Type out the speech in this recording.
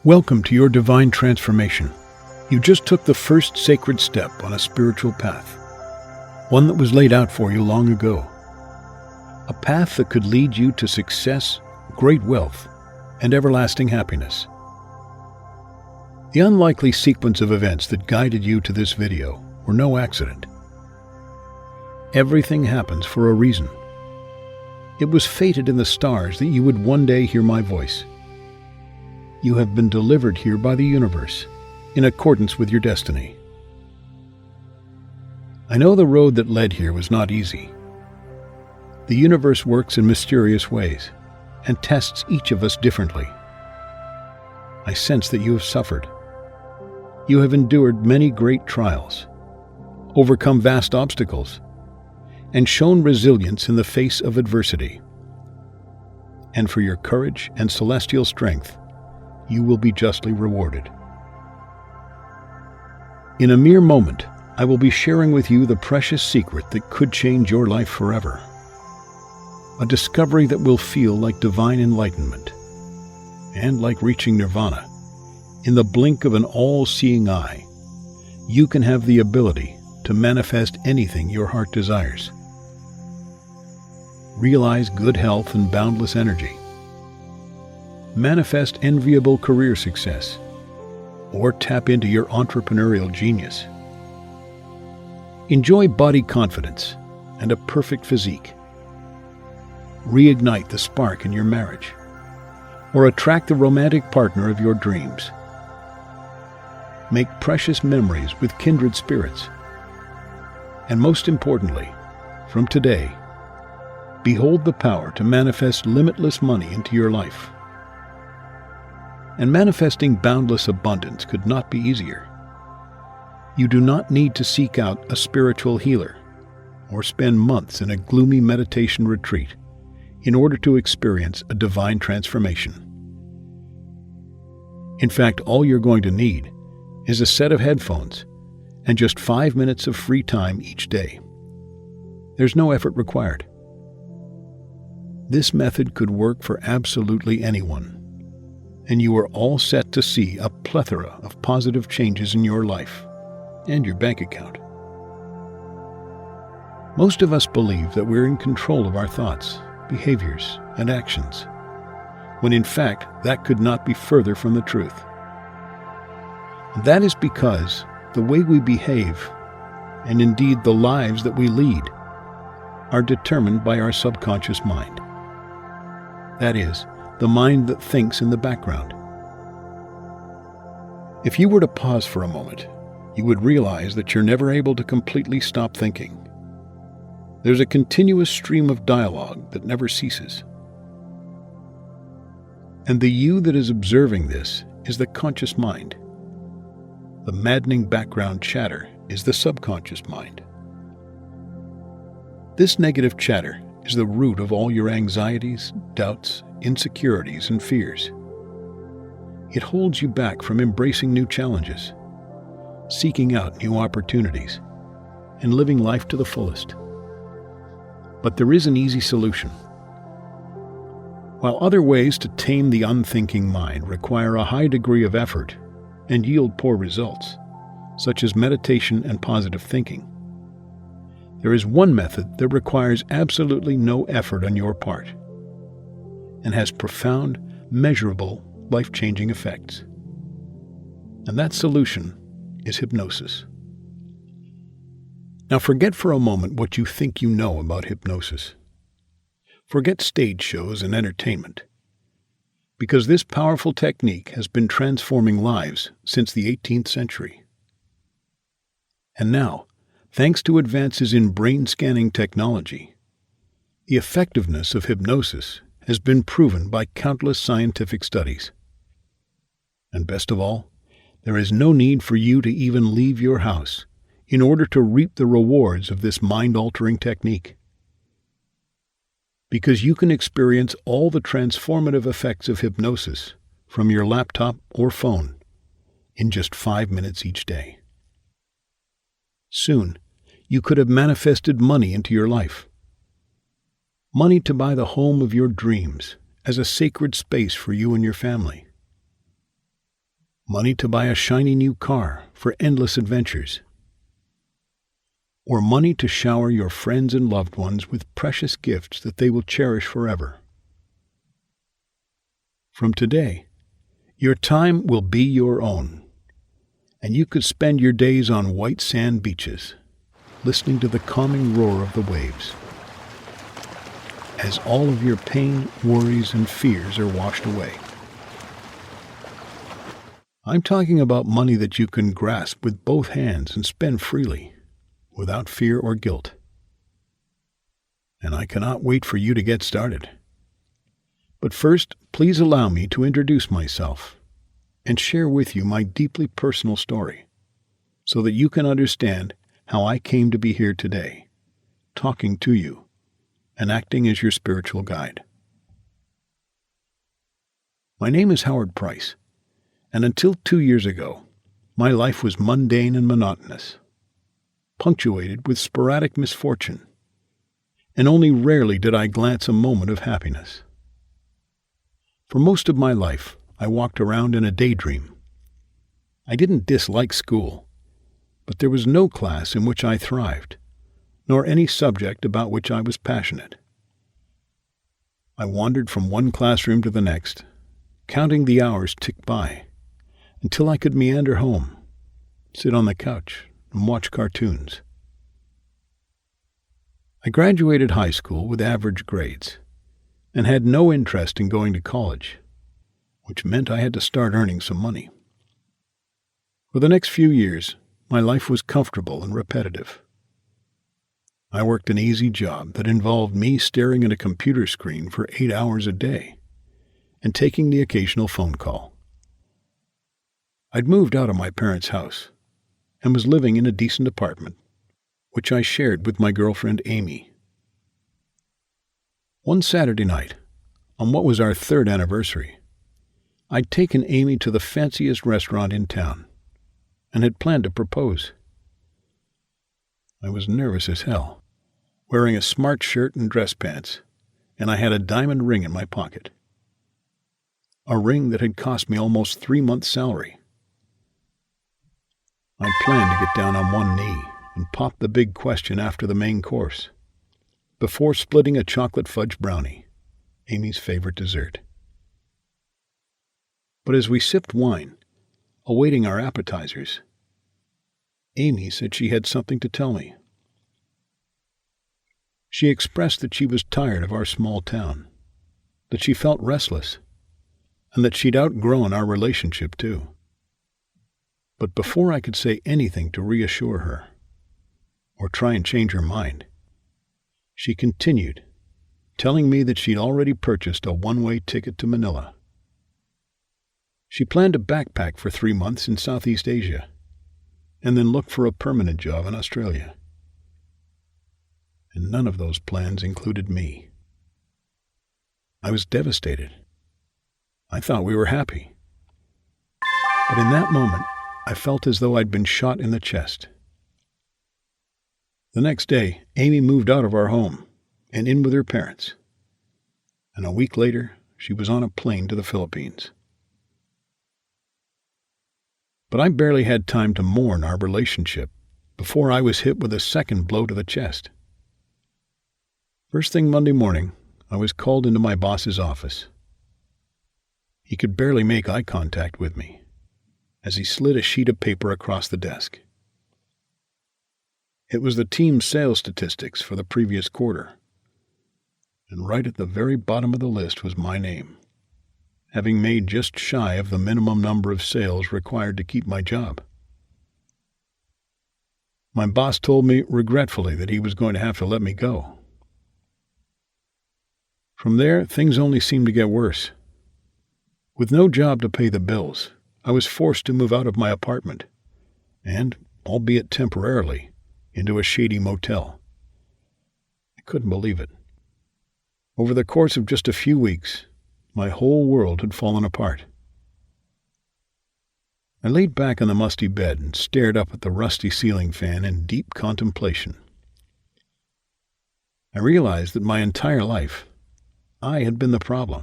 Welcome to your divine transformation. You just took the first sacred step on a spiritual path, one that was laid out for you long ago. A path that could lead you to success, great wealth, and everlasting happiness. The unlikely sequence of events that guided you to this video were no accident. Everything happens for a reason. It was fated in the stars that you would one day hear my voice. You have been delivered here by the universe, in accordance with your destiny. I know the road that led here was not easy. The universe works in mysterious ways, and tests each of us differently. I sense that you have suffered. You have endured many great trials, overcome vast obstacles, and shown resilience in the face of adversity. And for your courage and celestial strength, you will be justly rewarded. In a mere moment, I will be sharing with you the precious secret that could change your life forever. A discovery that will feel like divine enlightenment, and like reaching nirvana. In the blink of an all-seeing eye, you can have the ability to manifest anything your heart desires. Realize good health and boundless energy. Manifest enviable career success, or tap into your entrepreneurial genius. Enjoy body confidence and a perfect physique. Reignite the spark in your marriage, or attract the romantic partner of your dreams. Make precious memories with kindred spirits. And most importantly, from today, behold the power to manifest limitless money into your life. And manifesting boundless abundance could not be easier. You do not need to seek out a spiritual healer or spend months in a gloomy meditation retreat in order to experience a divine transformation. In fact, all you're going to need is a set of headphones and just 5 minutes of free time each day. There's no effort required. This method could work for absolutely anyone, and you are all set to see a plethora of positive changes in your life and your bank account. Most of us believe that we're in control of our thoughts, behaviors, and actions, when in fact that could not be further from the truth. That is because the way we behave, and indeed the lives that we lead, are determined by our subconscious mind. That is, the mind that thinks in the background. If you were to pause for a moment, you would realize that you're never able to completely stop thinking. There's a continuous stream of dialogue that never ceases. And the you that is observing this is the conscious mind. The maddening background chatter is the subconscious mind. This negative chatter is the root of all your anxieties, doubts, insecurities, and fears. It holds you back from embracing new challenges, seeking out new opportunities, and living life to the fullest. But there is an easy solution. While other ways to tame the unthinking mind require a high degree of effort and yield poor results, such as meditation and positive thinking, there is one method that requires absolutely no effort on your part and has profound, measurable, life-changing effects. And that solution is hypnosis. Now forget for a moment what you think you know about hypnosis. Forget stage shows and entertainment, because this powerful technique has been transforming lives since the 18th century. And now, thanks to advances in brain scanning technology, the effectiveness of hypnosis has been proven by countless scientific studies. And best of all, there is no need for you to even leave your house in order to reap the rewards of this mind-altering technique. Because you can experience all the transformative effects of hypnosis from your laptop or phone in just 5 minutes each day. Soon, you could have manifested money into your life. Money to buy the home of your dreams as a sacred space for you and your family. Money to buy a shiny new car for endless adventures. Or money to shower your friends and loved ones with precious gifts that they will cherish forever. From today, your time will be your own, and you could spend your days on white sand beaches, listening to the calming roar of the waves, as all of your pain, worries, and fears are washed away. I'm talking about money that you can grasp with both hands and spend freely, without fear or guilt. And I cannot wait for you to get started. But first, please allow me to introduce myself and share with you my deeply personal story, so that you can understand how I came to be here today, talking to you and acting as your spiritual guide. My name is Howard Price, and until 2 years ago, my life was mundane and monotonous, punctuated with sporadic misfortune, and only rarely did I glance a moment of happiness. For most of my life, I walked around in a daydream. I didn't dislike school, but there was no class in which I thrived, nor any subject about which I was passionate. I wandered from one classroom to the next, counting the hours tick by, until I could meander home, sit on the couch, and watch cartoons. I graduated high school with average grades, and had no interest in going to college, which meant I had to start earning some money. For the next few years, my life was comfortable and repetitive. I worked an easy job that involved me staring at a computer screen for 8 hours a day and taking the occasional phone call. I'd moved out of my parents' house and was living in a decent apartment, which I shared with my girlfriend Amy. One Saturday night, on what was our 3rd anniversary, I'd taken Amy to the fanciest restaurant in town and had planned to propose. I was nervous as hell, wearing a smart shirt and dress pants, and I had a diamond ring in my pocket. A ring that had cost me almost 3 months' salary. I planned to get down on one knee and pop the big question after the main course, before splitting a chocolate fudge brownie, Amy's favorite dessert. But as we sipped wine, awaiting our appetizers, Amy said she had something to tell me. She expressed that she was tired of our small town, that she felt restless, and that she'd outgrown our relationship too. But before I could say anything to reassure her, or try and change her mind, she continued, telling me that she'd already purchased a one-way ticket to Manila. She planned to backpack for 3 months in Southeast Asia, and then look for a permanent job in Australia. And none of those plans included me. I was devastated. I thought we were happy. But in that moment, I felt as though I'd been shot in the chest. The next day, Amy moved out of our home and in with her parents. And a week later, she was on a plane to the Philippines. But I barely had time to mourn our relationship before I was hit with a second blow to the chest. First thing Monday morning, I was called into my boss's office. He could barely make eye contact with me as he slid a sheet of paper across the desk. It was the team's sales statistics for the previous quarter, and right at the very bottom of the list was my name, having made just shy of the minimum number of sales required to keep my job. My boss told me regretfully that he was going to have to let me go. From there, things only seemed to get worse. With no job to pay the bills, I was forced to move out of my apartment and, albeit temporarily, into a shady motel. I couldn't believe it. Over the course of just a few weeks, my whole world had fallen apart. I laid back on the musty bed and stared up at the rusty ceiling fan in deep contemplation. I realized that my entire life, I had been the problem.